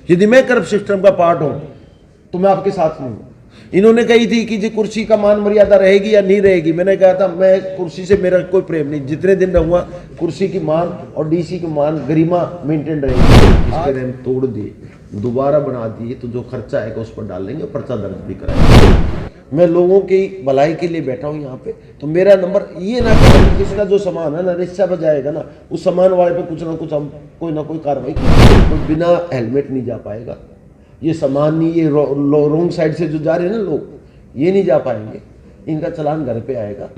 यदि मैं corrupt system का पार्ट हूं तो मैं आपके साथ नहीं हूं। इन्होंने कही थी कि जी कुर्सी का मान मर्यादा रहेगी या नहीं रहेगी। मैंने कहा था मैं कुर्सी से मेरा कोई प्रेम नहीं, जितने दिन रहूंगा कुर्सी की मान और डीसी की मान गरिमा मेंटेन रहेगी। इसके हम तोड़ दिए, दोबारा बना दिए तो जो खर्चा आएगा उस पर डाल लेंगे, पर्चा दर्ज भी कराएंगे। मैं लोगों की भलाई के लिए बैठा हूँ यहाँ पे, तो मेरा नंबर ये ना करें किसी का जो सामान है ना रिक्शा पर जाएगा ना, उस सामान वाले पे कुछ ना कुछ हम कोई ना कोई कार्रवाई करेंगे। कोई बिना हेलमेट नहीं जा पाएगा, ये सामान नहीं, ये रोंग साइड से जो जा रहे हैं ना लोग, ये नहीं जा पाएंगे, इनका चालान घर पे आएगा।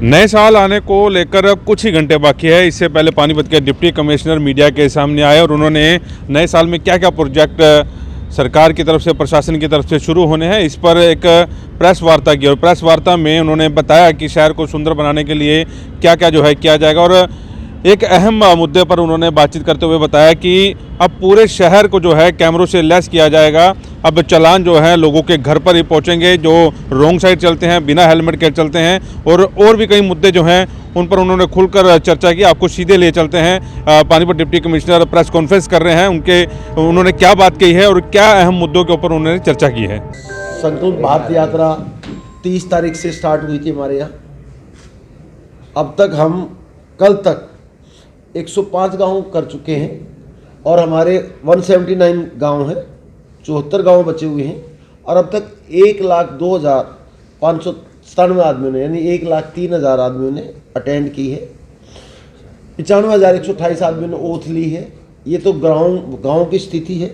नए साल आने को लेकर कुछ ही घंटे बाकी है। इससे पहले पानीपत के डिप्टी कमिश्नर मीडिया के सामने आए और उन्होंने नए साल में क्या क्या प्रोजेक्ट सरकार की तरफ से, प्रशासन की तरफ से शुरू होने हैं, इस पर एक प्रेस वार्ता की। और प्रेस वार्ता में उन्होंने बताया कि शहर को सुंदर बनाने के लिए क्या क्या जो है किया जाएगा। और एक अहम मुद्दे पर उन्होंने बातचीत करते हुए बताया कि अब पूरे शहर को जो है कैमरों से लैस किया जाएगा। अब चालान जो है लोगों के घर पर ही पहुंचेंगे जो रोंग साइड चलते हैं, बिना हेलमेट के चलते हैं। और भी कई मुद्दे जो हैं उन पर उन्होंने खुलकर चर्चा की। आपको सीधे ले चलते हैं। Panipat deputy commissioner press conference कर रहे हैं, उन्होंने क्या बात कही है और क्या अहम मुद्दों के ऊपर उन्होंने चर्चा की है। संकल्प भारत यात्रा 30 तारीख से स्टार्ट हुई थी हमारे यहाँ। अब तक हम कल तक 105 गांव कर चुके हैं और हमारे 179 गांव हैं, 74 गांव बचे हुए हैं। और अब तक 1,02,597 आदमियों ने, यानी 1,03,000 आदमियों ने अटेंड की है। 95,128 आदमियों ने ओथ ली है। ये तो गांव की स्थिति है।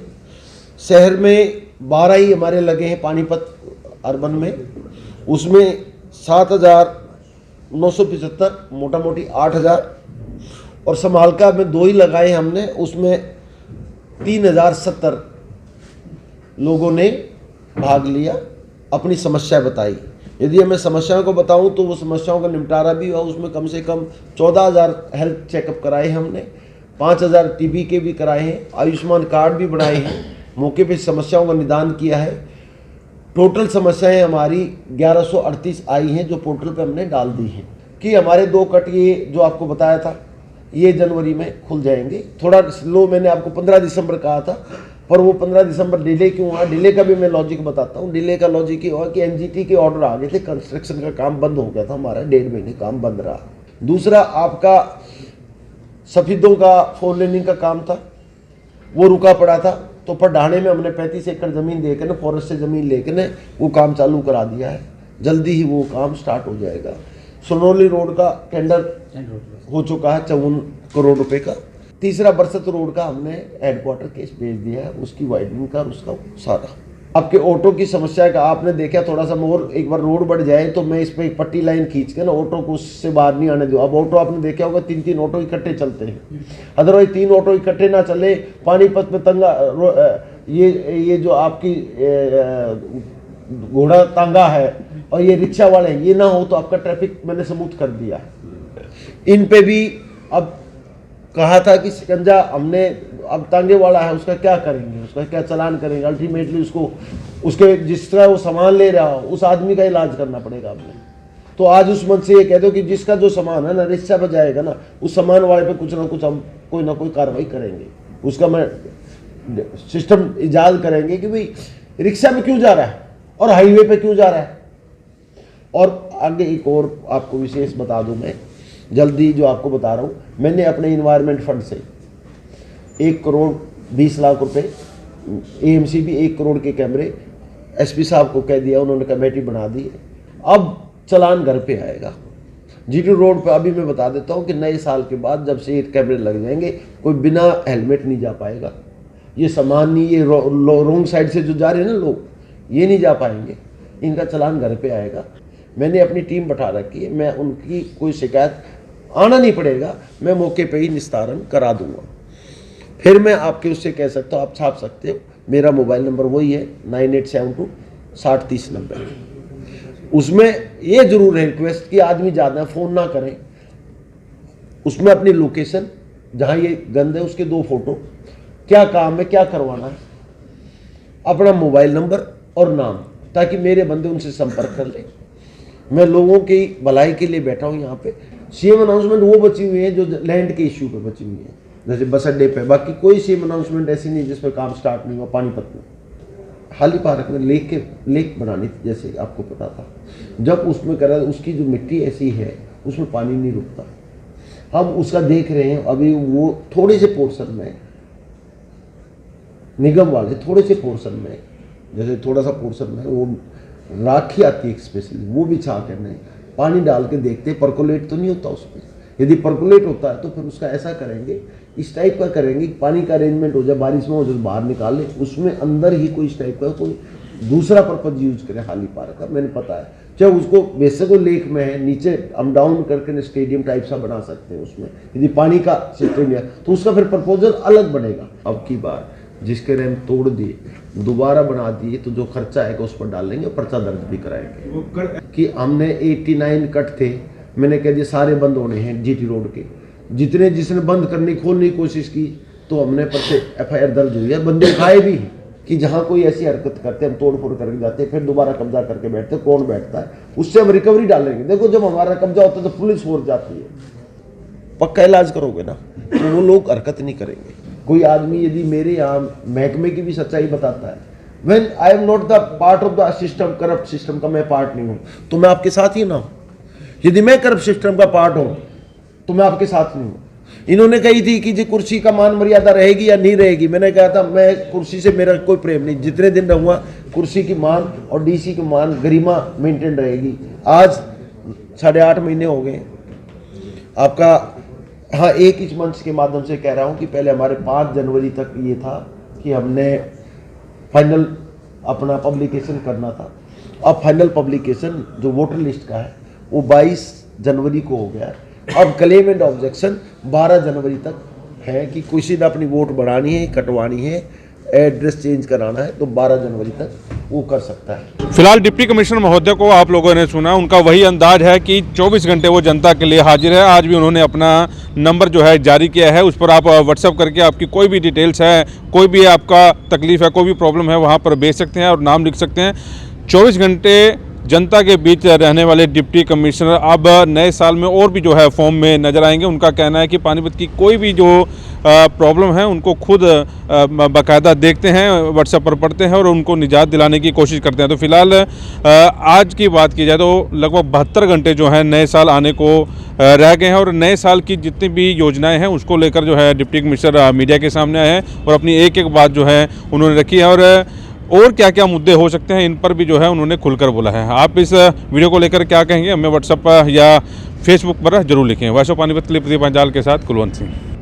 शहर में 12 ही हमारे लगे हैं पानीपत अर्बन में, उसमें 7,975, मोटा मोटी 8,000। और समालका में 2 ही लगाए हमने, उसमें 3,070 लोगों ने भाग लिया, अपनी समस्या बताई। यदि मैं समस्याओं को बताऊं तो वो समस्याओं का निपटारा भी हुआ। उसमें कम से कम 14,000 हेल्थ चेकअप कराए हमने, 5,000 टीबी के भी कराए हैं, आयुष्मान कार्ड भी बनाए हैं, मौके पे समस्याओं का निदान किया है। टोटल समस्याएं हमारी 1138 आई हैं जो पोर्टल पे हमने डाल दी हैं। कि हमारे 2 कट ये जो आपको बताया था ये जनवरी में खुल जाएंगे। थोड़ा स्लो, मैंने आपको 15 दिसंबर कहा था, पर वो 15 दिसंबर डिले क्यों हुआ, डिले का भी मैं लॉजिक बताता हूँ। डिले का लॉजिक ये हुआ कि एनजीटी के ऑर्डर आ गए थे, कंस्ट्रक्शन का काम बंद हो गया था हमारा, 1.5 महीने काम बंद रहा। दूसरा आपका सफेदों का 4 लेनिंग का काम था, वो रुका पड़ा था। तो पढ़ाने में हमने 35 एकड़ ज़मीन देकर, फॉरेस्ट से ज़मीन लेकर वो काम चालू करा दिया है। जल्दी ही वो काम स्टार्ट हो जाएगा। सोनौली रोड का टेंडर हो चुका है 54 करोड़ रुपए का। तीसरा बरसत रोड का हमने हेडक्वार्टर केस भेज दिया है, उसकी वाइडनिंग का, उसका सारा। आपके ऑटो की समस्या का आपने देखा, थोड़ा सा मोर एक बार रोड बढ़ जाए तो मैं इस पर एक पट्टी लाइन खींच के ना ऑटो को उससे बाहर नहीं आने दो। अब ऑटो आपने देखा होगा 3-3 ऑटो इकट्ठे चलते हैं, अदरवाइज 3 ऑटो इकट्ठे ना चले। पानीपत में तंगा ये जो आपकी घोड़ा तांगा है और ये रिक्शा वाले ये ना हो तो आपका ट्रैफिक मैंने स्मूथ कर दिया है। इन पे भी अब कहा था कि शिकंजा हमने, अब तांगे वाला है उसका क्या करेंगे, उसका क्या चालान करेंगे। अल्टीमेटली उसको उसके जिस तरह वो सामान ले रहा हो उस आदमी का इलाज करना पड़ेगा आपने। तो आज उस मन से ये कह दो कि जिसका जो सामान है ना रिक्शा पर जाएगा ना, उस सामान वाले पे कुछ ना कुछ हम कोई ना कोई कार्रवाई करेंगे। उसका मैं सिस्टम इजाद करेंगे कि भाई रिक्शा में क्यों जा रहा है और हाईवे पे क्यों जा रहा है। और आगे एक और आपको विशेष बता दूं, मैं जल्दी जो आपको बता रहा हूँ, मैंने अपने इन्वायरमेंट फंड से 1,20,00,000 रुपए, एएमसी भी 1 करोड़ के कैमरे एसपी साहब को कह दिया, उन्होंने कमेटी बना दी है। अब चालान घर पे आएगा। जीटी रोड पे अभी मैं बता देता हूँ कि नए साल के बाद जब से ये कैमरे लग जाएंगे, कोई बिना हेलमेट नहीं जा पाएगा। ये सामान नहीं, ये रोंग साइड से जो जा रहे हैं ना लोग, ये नहीं जा पाएंगे, इनका चालान घर पे आएगा। मैंने अपनी टीम बैठा रखी है, मैं उनकी कोई शिकायत आना नहीं पड़ेगा, मैं मौके पे ही निस्तारण करा दूंगा। फिर मैं आपके उससे कह सकता हूँ, आप छाप सकते हो, मेरा मोबाइल नंबर वही है 9872 6030 नंबर। उसमें ये जरूर है रिक्वेस्ट कि आदमी ज़्यादा फ़ोन ना करें, उसमें अपनी लोकेशन जहाँ ये गंद है उसके 2 फोटो, क्या काम है, क्या करवाना है, अपना मोबाइल नंबर और नाम, ताकि मेरे बंदे उनसे संपर्क कर लें। मैं लोगों की भलाई के लिए बैठा हूँ यहाँ पे। सीएम अनाउंसमेंट वो बची हुई है जो लैंड के इश्यू पे बची हुई है। जैसे बस अड्डे पे। बाकी कोई सेम अनाउंसमेंट ऐसी नहीं जिसमें काम स्टार्ट नहीं हुआ। पानीपत में हाली पार्क में लेक बनानी थी, जैसे आपको पता था, जब उसमें करा उसकी जो मिट्टी ऐसी है उसमें पानी नहीं रुकता। हम उसका देख रहे हैं अभी, वो थोड़े से पोर्शन में, निगम वाले थोड़े से पोर्शन में, जैसे थोड़ा सा पोर्शन में वो राखी आती है स्पेशली, वो बिछा करने पानी डाल के देखते परकोलेट तो नहीं होता उसमें। यदि परकोलेट होता है तो फिर उसका ऐसा करेंगे, इस टाइप का करेंगे, पानी का अरेंजमेंट हो जाए, बारिश में हो जाए बाहर निकाल ले, उसमें अंदर ही कोई इस टाइप का कोई दूसरा पर्पज यूज करें हाली पार्क का। मैंने पता है चाहे उसको वैसे वो लेक में है, नीचे हम डाउन करके स्टेडियम टाइप सा बना सकते हैं उसमें, यदि पानी का सिस्टम है तो उसका फिर प्रपोजल अलग बनेगा। अब की बार जिसके रैम तोड़ दिए दोबारा बना दिए तो जो खर्चा आएगा उस पर डाल लेंगे, पर्चा दर्ज भी कराएंगे। कि हमने 89 कट थे, मैंने कह दिया सारे बंद होने हैं जीटी रोड के, जितने जिसने बंद करने खोलने की कोशिश की तो हमने पर्चे FIR दर्ज हुई है, बंदे उठाए भी कि जहाँ कोई ऐसी हरकत करते हम तोड़ फोड़ करके जाते हैं, फिर दोबारा कब्जा करके बैठते, कौन बैठता है उससे हम रिकवरी डालेंगे। देखो जब हमारा कब्जा होता है तो पुलिस फोर्स जाती है, पक्का इलाज करोगे ना तो वो लोग हरकत नहीं करेंगे। कोई आदमी यदि मेरे यहाँ महकमे की भी सच्चाई बताता है, when I am not the part of the system, corrupt system का मैं पार्ट नहीं हूँ, तो मैं आपके साथ ही ना हूँ। यदि मैं करप्ट सिस्टम का पार्ट हूँ तो मैं आपके साथ नहीं हूँ। इन्होंने कही थी कि जी कुर्सी का मान मर्यादा रहेगी या नहीं रहेगी, मैंने कहा था मैं कुर्सी से मेरा कोई प्रेम नहीं, जितने दिन रहूँगा कुर्सी की मान और DC की मान गरिमा मेंटेन रहेगी। आज 8.5 महीने हो गए आपका। हाँ, एक इस मंच के माध्यम से कह रहा हूँ कि पहले हमारे 5 जनवरी तक ये था कि हमने फाइनल अपना पब्लिकेशन करना था। अब फाइनल पब्लिकेशन जो वोटर लिस्ट का है वो 22 जनवरी को हो गया। अब क्लेम एंड ऑब्जेक्शन 12 जनवरी तक है कि किसी ने अपनी वोट बढ़ानी है, कटवानी है, एड्रेस चेंज कराना है तो 12 जनवरी तक वो कर सकता है। फिलहाल डिप्टी कमिश्नर महोदय को आप लोगों ने सुना, उनका वही अंदाज है कि 24 घंटे वो जनता के लिए हाजिर है। आज भी उन्होंने अपना नंबर जो है जारी किया है, उस पर आप व्हाट्सएप करके आपकी कोई भी डिटेल्स है, कोई भी आपका तकलीफ है, कोई भी प्रॉब्लम है, वहाँ पर भेज सकते हैं और नाम लिख सकते हैं। 24 घंटे जनता के बीच रहने वाले डिप्टी कमिश्नर अब नए साल में और भी जो है फॉर्म में नजर आएंगे। उनका कहना है कि पानीपत की कोई भी जो प्रॉब्लम है उनको खुद बाकायदा देखते हैं, व्हाट्सएप पर पढ़ते हैं और उनको निजात दिलाने की कोशिश करते हैं। तो फिलहाल आज की बात की जाए तो लगभग 72 घंटे जो है नए साल आने को रह गए हैं और नए साल की जितनी भी योजनाएं हैं उसको लेकर जो है डिप्टी कमिश्नर मीडिया के सामने आए हैं और अपनी एक एक बात जो है उन्होंने रखी है और क्या क्या मुद्दे हो सकते हैं इन पर भी जो है उन्होंने खुलकर बोला है। आप इस वीडियो को लेकर क्या कहेंगे, हमें व्हाट्सएप पर या फेसबुक पर जरूर लिखें। वॉइस ऑफ पानीपत के लिए प्रदीप अंजाल के साथ कुलवंत सिंह।